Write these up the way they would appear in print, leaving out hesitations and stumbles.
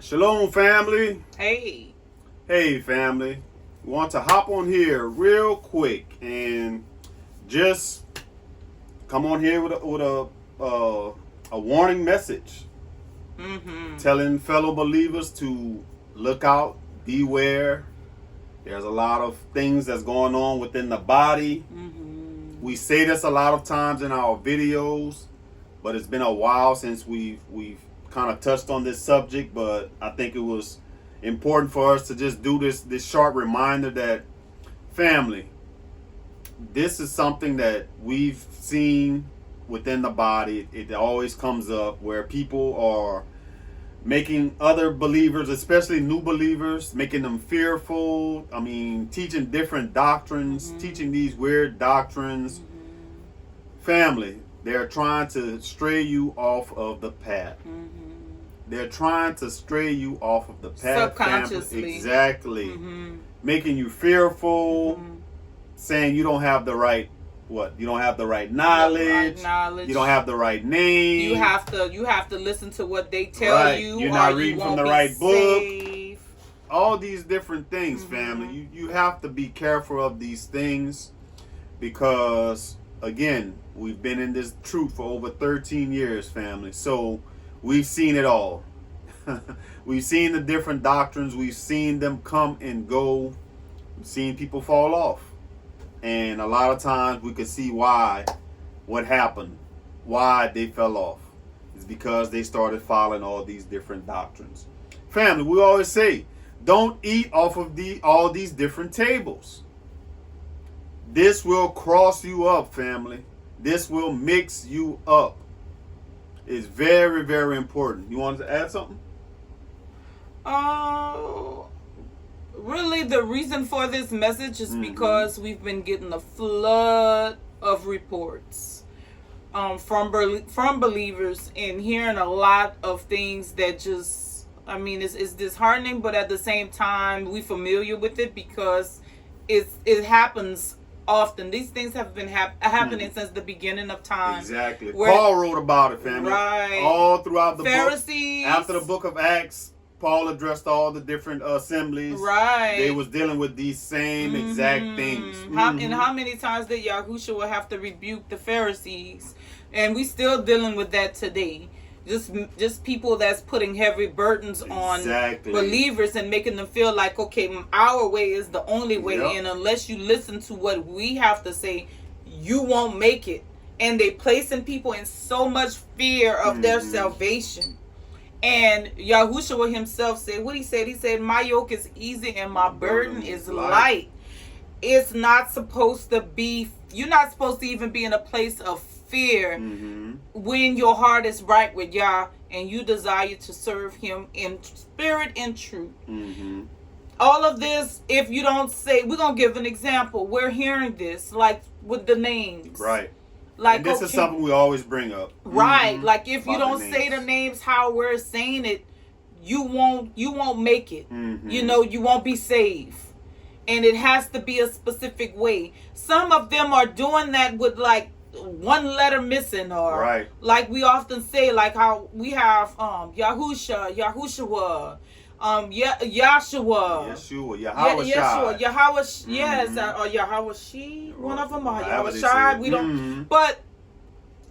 Shalom, family. Hey. Hey, family. We want to hop on here real quick and just come on here with a warning message, telling fellow believers to look out, beware. There's a lot of things that's going on within the body. We say this a lot of times in our videos, but it's been a while since we've kind of touched on this subject, but I think it was important for us to just do this short reminder that, family, this is something that we've seen within the body. It always comes up where people are making other believers, especially new believers, making them fearful. I mean, teaching different doctrines, teaching these weird doctrines. Family, they're trying to stray you off of the path. They're trying to stray you off of the path. Subconsciously. Family. Exactly. Making you fearful, saying you don't have the right, you don't have the right knowledge. You don't have the right name. You have to listen to what they tell you. You're not reading from the right book. Safe. All these different things, family. You have to be careful of these things because, again, we've been in this truth for over 13 years, family. So we've seen it all. We've seen the different doctrines. We've seen them come and go. We've seen people fall off. And a lot of times we could see what happened, why they fell off. It's because they started following all these different doctrines. Family, we always say, don't eat off of all these different tables. This will cross you up, family. This will mix you up. It's very, very important. You wanted to add something? Really, the reason for this message is because we've been getting a flood of reports from believers and hearing a lot of things that just, I mean, it's disheartening, but at the same time, we're familiar with it because it happens often. These things have been happening since the beginning of time. Exactly. Paul wrote about it, family. Right. All throughout the Pharisees. book. After the book of Acts, Paul addressed all the different assemblies. Right. They was dealing with these same exact things. And how many times did Yahushua have to rebuke the Pharisees? And we still dealing with that today. Just people that's putting heavy burdens on believers and making them feel like, okay, our way is the only way. And unless you listen to what we have to say, you won't make it. And they placing people in so much fear of their salvation. And Yahushua himself said, what he said? He said, my yoke is easy and my burden is light. It's not supposed to be, you're not supposed to even be in a place of fear when your heart is right with Yah and you desire to serve him in spirit and truth. All of this, if you don't say, we're going to give an example. We're hearing this, like with the names. Right. Like, and this is something we always bring up. Right. Like if you don't say the names how we're saying it, you won't make it. You know, you won't be saved. And it has to be a specific way. Some of them are doing that with like one letter missing, or like we often say, like how we have Yahushua, Yahushua, Yahuwah, Yahuwah, yes, or Yahuwah, one of them, or Yahushua. We don't, but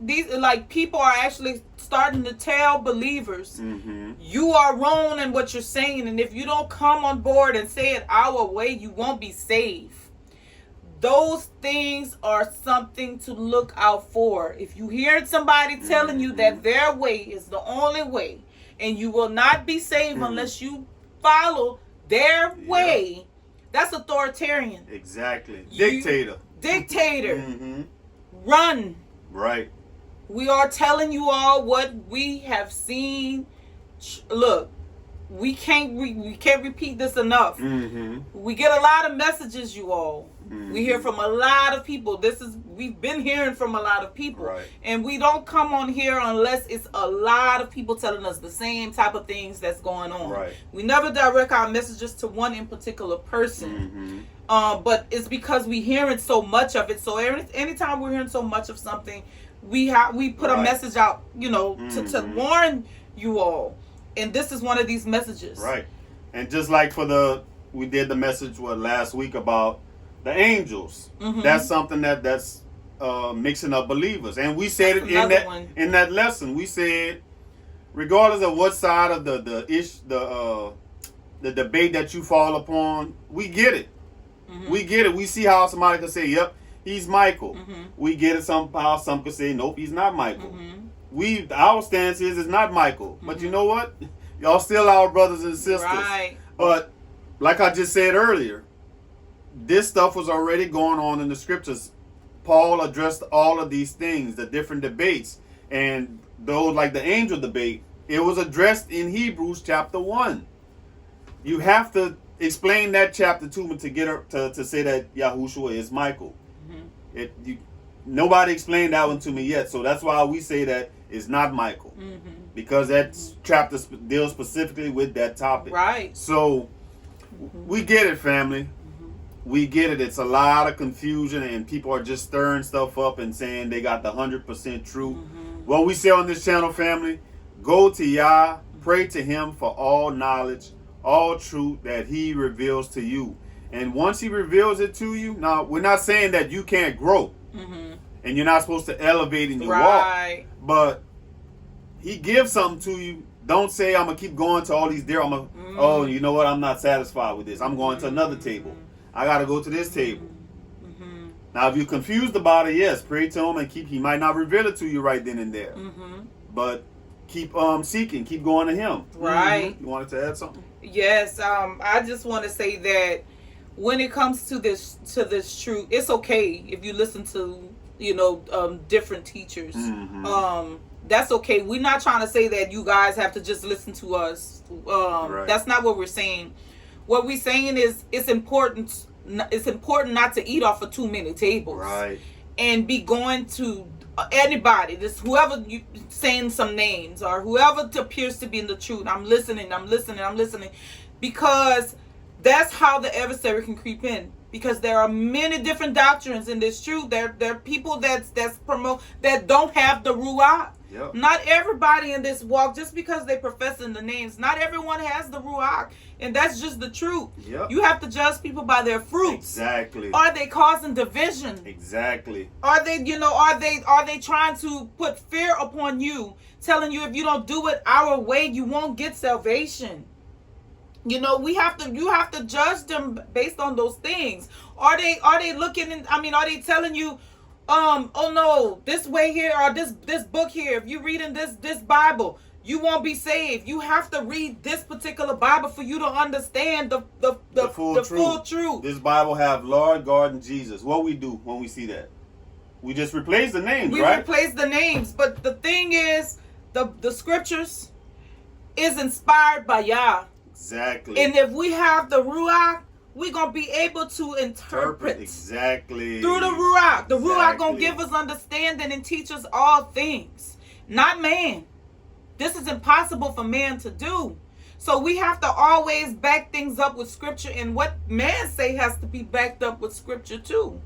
these, like, people are actually starting to tell believers, you are wrong in what you're saying, and if you don't come on board and say it our way, you won't be saved. Those things are something to look out for. If you hear somebody telling you that their way is the only way, and you will not be saved unless you follow their way, that's authoritarian. Exactly. Dictator. Run. Right. We are telling you all what we have seen. Look, we can't repeat this enough. We get a lot of messages, you all. We hear from a lot of people. We've been hearing from a lot of people. And we don't come on here unless it's a lot of people telling us the same type of things that's going on. We never direct our messages to one in particular person. But it's because we hearing so much of it. So anytime we're hearing so much of something, we put a message out, you know, to warn you all. And this is one of these messages. Right. And just like we did the message last week about the angels. Mm-hmm. That's something that's mixing up believers. And we said it in that lesson. We said, regardless of what side of the debate that you fall upon, we get it. Mm-hmm. We get it. We see how somebody can say, yep, he's Michael. Mm-hmm. We get it somehow. Some could say, nope, he's not Michael. Mm-hmm. Our stance is it's not Michael. Mm-hmm. But you know what? Y'all still our brothers and sisters. Right. But like I just said earlier, this stuff was already going on in the scriptures. Paul addressed all of these things, the different debates. And those, like the angel debate, it was addressed in Hebrews chapter 1. You have to explain that chapter to me to get her to say that Yahushua is Michael. Mm-hmm. Nobody explained that one to me yet, so that's why we say that it's not Michael. Mm-hmm. Because that chapter deals specifically with that topic. Right. So we get it, family. Mm-hmm. We get it. It's a lot of confusion, and people are just stirring stuff up and saying they got the 100% truth. Mm-hmm. What we say on this channel, family, go to YAH, pray to him for all knowledge, all truth that he reveals to you. And once he reveals it to you, now we're not saying that you can't grow. Mm-hmm. And you're not supposed to elevate in your walk. But he gives something to you. Don't say, I'm going to keep going to all these there. Oh, you know what? I'm not satisfied with this. I'm going to another table. I got to go to this table. Mm-hmm. Now, if you're confused about it, yes, pray to him and he might not reveal it to you right then and there. Mm-hmm. But keep seeking. Keep going to him. Right. Mm-hmm. You wanted to add something? Yes. I just want to say that when it comes to this truth, it's okay if you listen to, different teachers. Mm-hmm. That's okay. We're not trying to say that you guys have to just listen to us. Right. That's not what we're saying. What we're saying is it's important not to eat off of too many tables. Right. And be going to anybody, whoever you saying some names or whoever appears to be in the truth. I'm listening. Because that's how the adversary can creep in. Because there are many different doctrines in this truth. There are people that's promote that don't have the Ruach. Yep. Not everybody in this walk, just because they profess in the names, not everyone has the Ruach. And that's just the truth. Yep. You have to judge people by their fruits. Exactly. Are they causing division? Exactly. Are they, are they trying to put fear upon you, telling you if you don't do it our way, you won't get salvation? You have to judge them based on those things. Are they looking in, are they telling you, oh no, this way here or this book here, if you read in this Bible, you won't be saved. You have to read this particular Bible for you to understand the full truth. This Bible have Lord, God, and Jesus. What we do when we see that? We just replace the names, right? We replace the names. But the thing is, the scriptures is inspired by Yah. Exactly. And if we have the Ruach, we're going to be able to interpret. Exactly. Through the Ruach. The Ruach going to give us understanding and teach us all things. Not man. This is impossible for man to do. So we have to always back things up with scripture. And what man say has to be backed up with scripture too.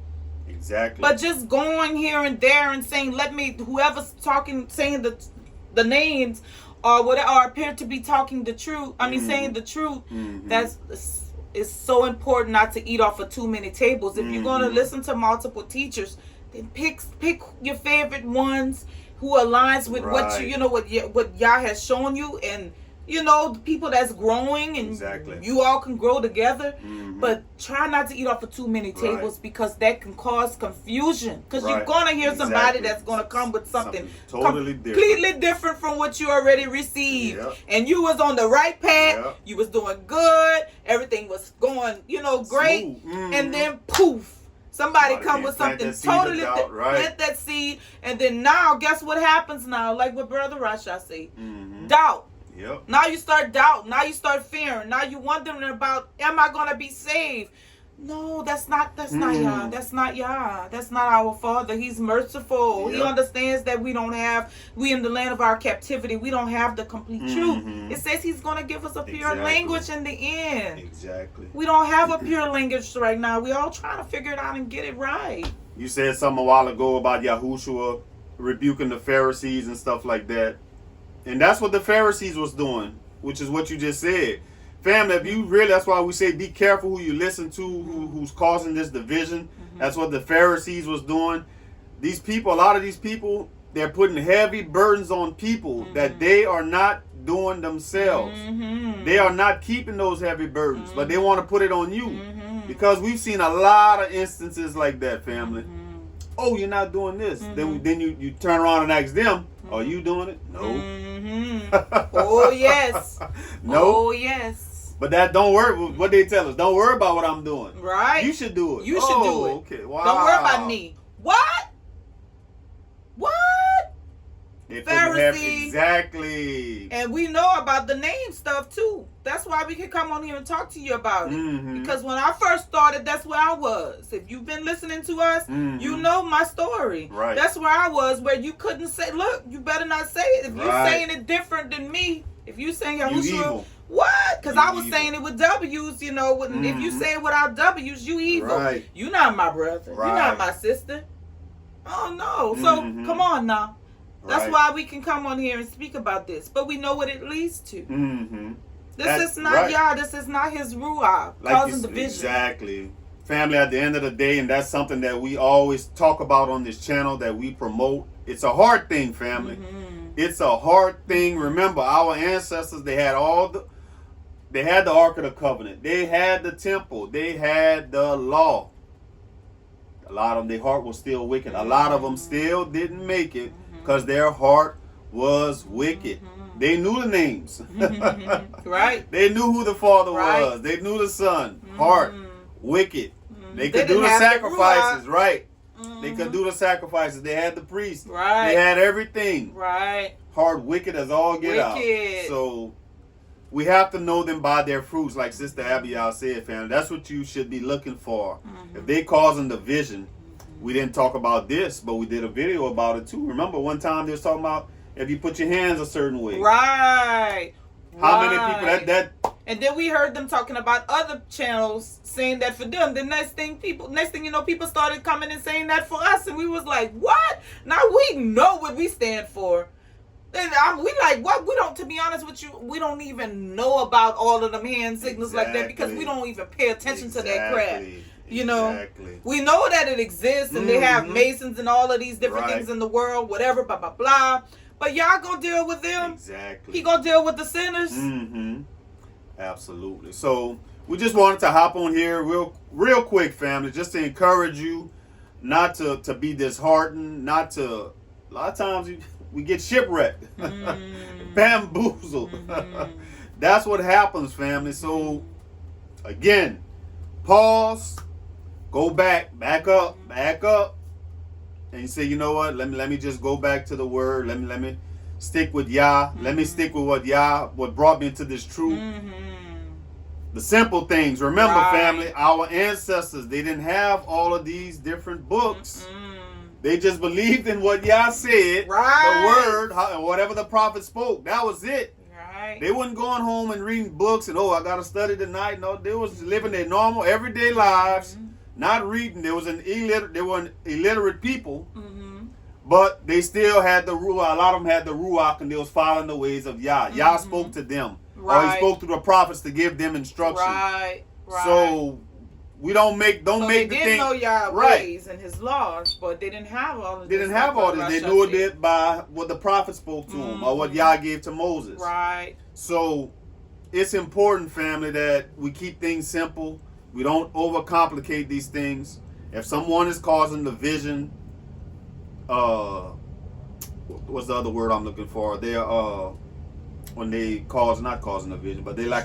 Exactly. But just going here and there and saying, whoever's talking, saying the names, or whatever, or appear to be talking the truth. Saying the truth. Mm-hmm. It's so important not to eat off of too many tables. If you're going to listen to multiple teachers, then pick your favorite ones who aligns with what Yah has shown you, and the people that's growing, and you all can grow together. Mm-hmm. But try not to eat off of too many tables, because that can cause confusion. Because you're going to hear somebody that's going to come with something totally completely different from what you already received. Yep. And you was on the right path. Yep. You was doing good. Everything was going, great. Mm-hmm. And then poof. Somebody come with something totally different. Plant that seed. And then now, guess what happens now? Like what Brother Rasha say. Mm-hmm. Doubt. Yep. Now you start doubting. Now you start fearing. Now you wondering about, am I going to be saved? No, that's not Yah. That's not Yah. That's not our Father. He's merciful. Yep. He understands that we in the land of our captivity, we don't have the complete truth. It says he's going to give us a pure language in the end. Exactly. We don't have a pure language right now. We all trying to figure it out and get it right. You said something a while ago about Yahushua rebuking the Pharisees and stuff like that. And that's what the Pharisees was doing. which is what you just said. Family, if you really, that's why we say be careful who you listen to, who's causing this division. That's what the Pharisees was doing. These people, a lot of these people, they're putting heavy burdens on people that they are not doing themselves. They are not keeping those heavy burdens, but they want to put it on you. Because we've seen a lot of instances like that, family. Oh, you're not doing this. Then you turn around and ask them, are you doing it? No. Oh, yes. No. Oh, yes. But that don't worry. What they tell us, don't worry about what I'm doing. Right. You should do it. You should do it. Okay. Wow. Don't worry about me. What? Pharisee. Exactly. And we know about the name stuff too. That's why we can come on here and talk to you about it. Because when I first started, that's where I was. If you've been listening to us, you know my story. Right. That's where I was, where you couldn't say, look, you better not say it. If you're saying it different than me, if you saying Yahushua, what? Because I was saying it with W's, you know. If you say it without W's, you evil. Right. You're not my brother. Right. You're not my sister. Oh, no. So, come on now. That's why we can come on here and speak about this. But we know what it leads to. This is not Yah. This is not his Ruah causing division. Exactly. Family, at the end of the day, and that's something that we always talk about on this channel, that we promote. It's a hard thing, family. It's a hard thing. Remember, our ancestors, they had the Ark of the Covenant. They had the temple. They had the law. A lot of them, their heart was still wicked. A lot of them still didn't make it because their heart was wicked. They knew the names. Right. They knew who the Father was. They knew the Son. Heart wicked. They could do the sacrifices. Right. They could do the sacrifices. They had the priest. Right. They had everything. Right. Heart wicked as all get out. So we have to know them by their fruits, like Sister Abigail said, family. That's what you should be looking for. If they causing division, we didn't talk about this, but we did a video about it too. Remember one time they was talking about if you put your hands a certain way. Right. How many people that and then we heard them talking about other channels saying that for them. The next thing you know, people started coming and saying that for us, and we was like, what? Now we know what we stand for. And we like, what? We don't, to be honest with you, we don't even know about all of them hand signals like that because we don't even pay attention to that crap. You know, we know that it exists and they have Masons and all of these different things in the world, whatever, blah, blah, blah. But y'all gonna deal with them. He gonna deal with the sinners. Absolutely. So we just wanted to hop on here real quick, family, just to encourage you not to be disheartened, not to, a lot of times we get shipwrecked, bamboozled. That's what happens, family. So again, pause, go back up, and you say, you know what? Let me just go back to the word. Let me stick with Yah. Let me stick with what brought me into this truth. The simple things. Remember, family, our ancestors, they didn't have all of these different books. They just believed in what Yah said, the word, whatever the prophet spoke. That was it. They wasn't going home and reading books and, I got to study tonight. No, they was living their normal, everyday lives, not reading. They were illiterate people, but they still had the Ruach. A lot of them had the Ruach, and they was following the ways of Yah. Yah spoke to them. Or he spoke to the prophets to give them instruction. So we don't make the thing. They didn't know Yah's ways and his laws, but they didn't have all of this. They didn't have all this. They knew it by what the prophet spoke to them or what Yah gave to Moses. So it's important, family, that we keep things simple. We don't overcomplicate these things. If someone is causing division, what's the other word I'm looking for? They're when they not causing division, but they like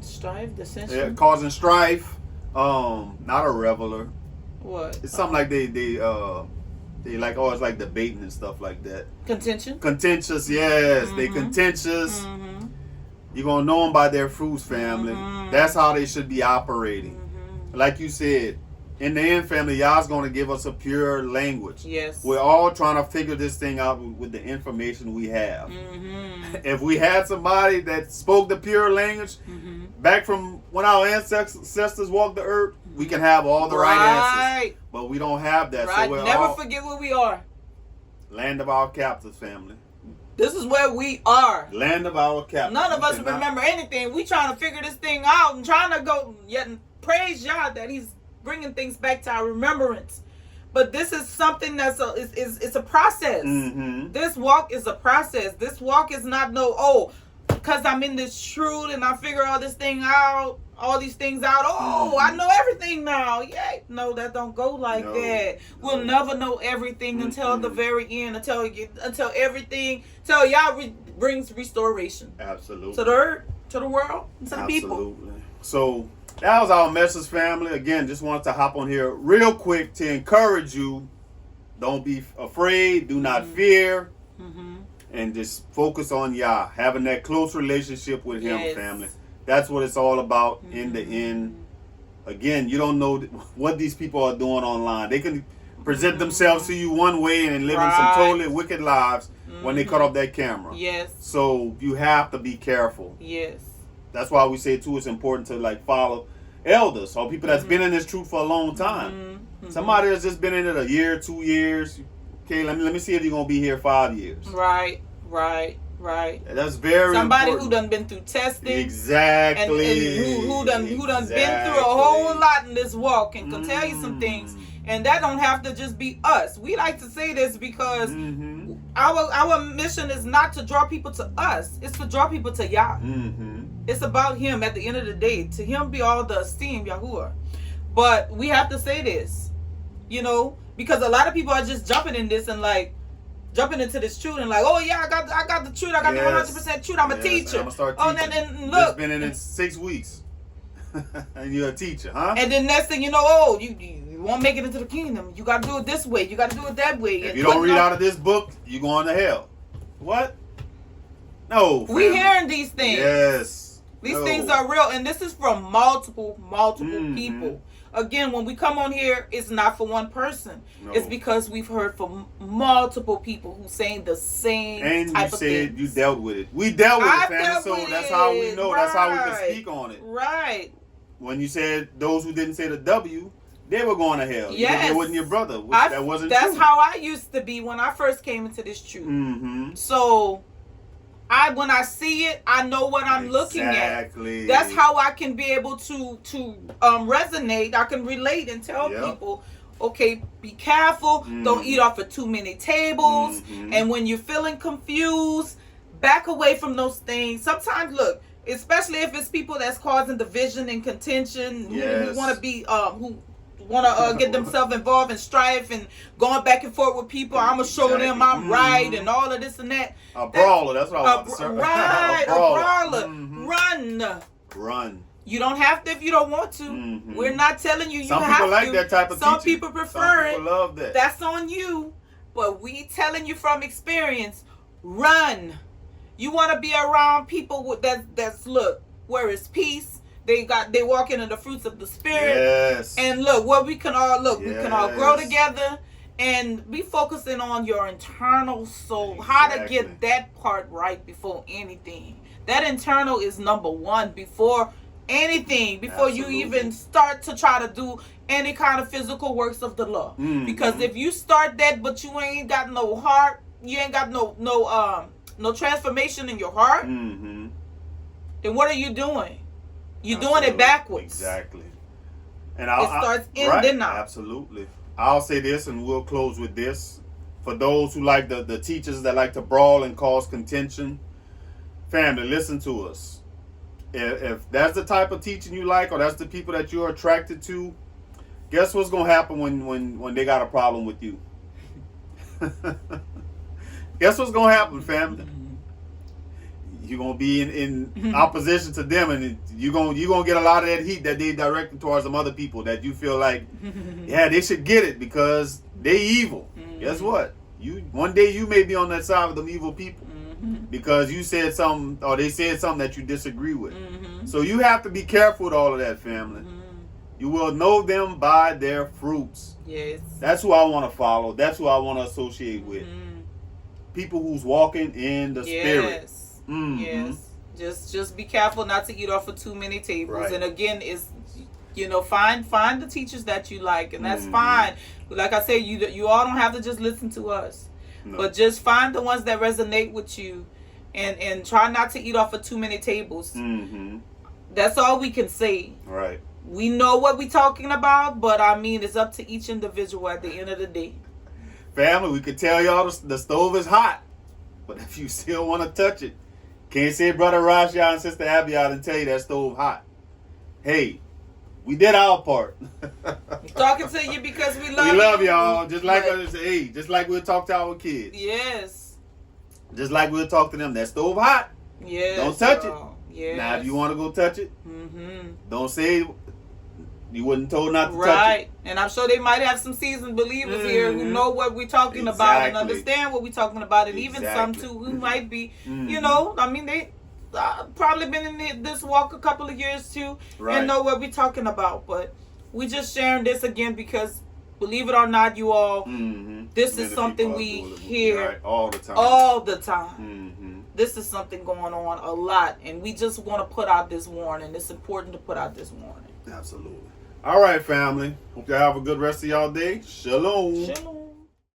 strife, dissension. Yeah, causing strife. Not a reveler. What? It's something like they like, it's like debating and stuff like that. Contentious, yes. They contentious. You're gonna know them by their fruits, family. That's how they should be operating. Like you said, in the end, family, Yah's going to give us a pure language. Yes. We're all trying to figure this thing out with the information we have. If we had somebody that spoke the pure language back from when our ancestors walked the earth, we can have all the right answers. But we don't have that. So we're never forget where we are. Land of our captives, family. This is where we are. Land of our capital. None of us remember anything. We trying to figure this thing out and trying to go, yet praise Yah that he's bringing things back to our remembrance. But this is something that's it's a process. Mm-hmm. This walk is a process. This walk is not because I'm in this truth and I figure all these things out. I know everything now. Yay. No, that don't go like that. We'll never know everything until the very end, until Yah brings restoration. Absolutely. To the earth, to the world, and to the people. Absolutely. So that was our message, family. Again, just wanted to hop on here real quick to encourage you. Don't be afraid. Do not fear. Mm-hmm. And just focus on Yah. Having that close relationship with Him, family. That's what it's all about in the end. Again, you don't know what these people are doing online. They can present themselves to you one way and living some totally wicked lives when they cut off that camera. Yes. So you have to be careful. Yes. That's why we say too, it's important to follow elders or people that's been in this truth for a long time. Somebody that's just been in it a year, 2 years. Okay, let me see if you're gonna be here 5 years. Right. That's very somebody important. Who done been through testing. Exactly. And who done been through a whole lot in this walk and can tell you some things. And that don't have to just be us. We like to say this because our mission is not to draw people to us. It's to draw people to Yah. It's about Him at the end of the day. To Him be all the esteem, Yahuwah. But we have to say this, because a lot of people are just jumping in this and jumping into this truth and I got the truth. I got the 100% truth. I'm a teacher. I'm gonna start teaching. Then look, it's been in it 6 weeks, and you're a teacher, huh? And then next thing you know, you won't make it into the kingdom. You got to do it this way. You got to do it that way. If you don't read out of this book, you going to hell. What? No. We hearing these things. Yes. These things are real, and this is from multiple people. Again, when we come on here, it's not for one person. No. It's because we've heard from multiple people who saying the same type of thing. And you said you dealt with it. We dealt with it, family, so that's how we know. Right. That's how we can speak on it. Right. When you said those who didn't say the W, they were going to hell. Yes. It wasn't your brother. That wasn't true. That's how I used to be when I first came into this truth. Mm-hmm. So when I see it, I know what I'm looking at. That's how I can be able to resonate. I can relate and tell people, okay, be careful. Don't eat off of too many tables. And when you're feeling confused, back away from those things. Sometimes, look, especially if it's people that's causing division and contention, who want to be, who want to get themselves involved in strife and going back and forth with people. I'm going to show them I'm right and all of this and that. A brawler, that's what I want to say. Right, a brawler. Run. You don't have to if you don't want to. We're not telling you Some have to. Some people like that type of Some teaching. people prefer it. Some people love that. That's on you. But we telling you from experience, run. You want to be around people that's look, where is peace? They walking in the fruits of the Spirit. Yes. And look, what we can all we can all grow together and be focusing on your internal soul. Exactly. How to get that part right before anything. That internal is number one before anything. Before Absolutely. You even start to try to do any kind of physical works of the law. Because if you start that but you ain't got no heart, you ain't got no transformation in your heart, then what are you doing? You're doing it backwards. Exactly. And it starts in then out. Absolutely. I'll say this and we'll close with this. For those who like the teachers that like to brawl and cause contention, family, listen to us. If that's the type of teaching you like or that's the people that you're attracted to, guess what's going to happen when they got a problem with you? Guess what's going to happen, family? You're going to be in opposition to them, and you're going to get a lot of that heat that they directed towards some other people that you feel like, yeah, they should get it because they evil. Guess what? One day you may be on that side of them evil people because you said something or they said something that you disagree with. So you have to be careful with all of that, family. You will know them by their fruits. Yes. That's who I want to follow. That's who I want to associate with. People who's walking in the Spirit. Yes. Just be careful not to eat off of too many tables. Right. And again, it's find the teachers that you like, and that's fine. But like I said, you all don't have to just listen to us. No. But just find the ones that resonate with you, and try not to eat off of too many tables. Mm-hmm. That's all we can say. Right. We know what we're talking about, but I mean, it's up to each individual at the end of the day. Family, we could tell y'all the stove is hot, but if you still want to touch it, can't say Brother Rashad and Sister Abby out and tell you that stove hot. Hey, we did our part. We're talking to you because we love you. We love y'all. Just like just like we'll talk to our kids. Yes. Just like we'll talk to them. That stove hot. Yes. Don't touch it. Yes. Now, if you want to go touch it, don't say you wasn't told not to touch it. Right. And I'm sure they might have some seasoned believers here who know what we're talking about and understand what we're talking about. And even some, too, who might be, you know, I mean, they probably been in this walk a couple of years, too, and know what we're talking about. But we just sharing this again because, believe it or not, you all, this is something we hear all the time. All the time. This is something going on a lot. And we just want to put out this warning. It's important to put out this warning. Absolutely. All right, family. Hope y'all have a good rest of y'all day. Shalom. Shalom.